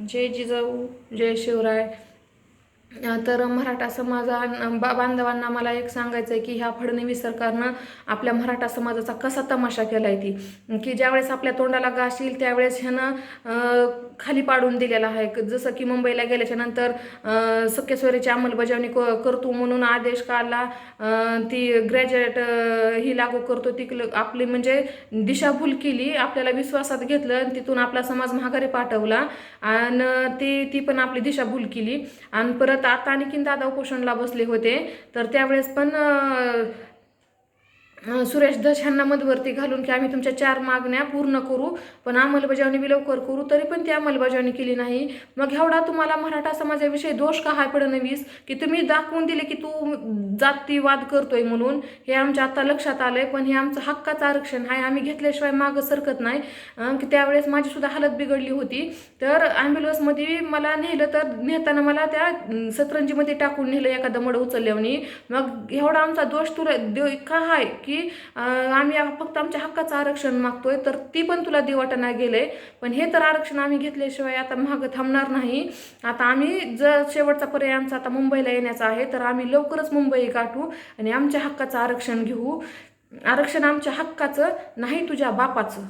जय जिजाऊ, जय शिवराय. तर मराठा बांधवांना मला एक सांगायचं आहे की ह्या फडणवीस सरकारनं आपल्या मराठा समाजाचा कसा तमाशा केलाय ती की ज्यावेळेस आपल्या तोंडाला घास येईल त्यावेळेस ह्यानं खाली पाडून दिलेला आहे. जसं की मुंबईला गेल्याच्या नंतर सख्यस्वरीची अंमलबजावणी करतो म्हणून आदेश काढला, ती ग्रॅज्युएट ही लागू करतो, ती आपली म्हणजे दिशाभूल केली, आपल्याला विश्वासात घेतलं आणि तिथून आपला समाज माघारी पाठवला आणि ती पण आपली दिशाभूल केली. आणि परत आता आणखीन दादा उपोषणला बसले होते तर त्यावेळेस पण सुरेश धस ह्यांना मध्यवर्ती घालून की आम्ही तुमच्या 4 मागण्या पूर्ण करू पण अंमलबजावणी बी लवकर करू, तरी पण ती अंमलबजावणी केली नाही. मग एवढा तुम्हाला मराठा समाजाविषयी दोष का आहे फडणवीस की तुम्ही दाखवून दिले की तू जातीवाद करतोय म्हणून? हे आमच्या आता लक्षात आलंय. पण हे आमचं हक्काचं आरक्षण आहे, आम्ही घेतल्याशिवाय मागं सरकत नाही. की त्यावेळेस माझी सुद्धा हालत बिघडली होती. तर ॲम्ब्युलन्समध्ये मला नेलं तर नेताना मला त्या सतरंजीमध्ये टाकून नेलं एखादं मड उचलल्याने. मग एवढा आमचा दोष तुला का आहे की आम्ही फक्त आमच्या हक्काचं आरक्षण मागतोय, तर ती पण तुला दिवाटना गेलंय. पण हे तर आरक्षण आम्ही घेतल्याशिवाय आता मागं थांबणार नाही. आता आम्ही जर शेवटचा पर्याय आमचा आता मुंबईला येण्याचा आहे तर आम्ही लवकरच मुंबई गाठू आणि आमच्या हक्काचं आरक्षण घेऊ. आरक्षण आमच्या हक्काचं नाही तुझ्या बापाचं.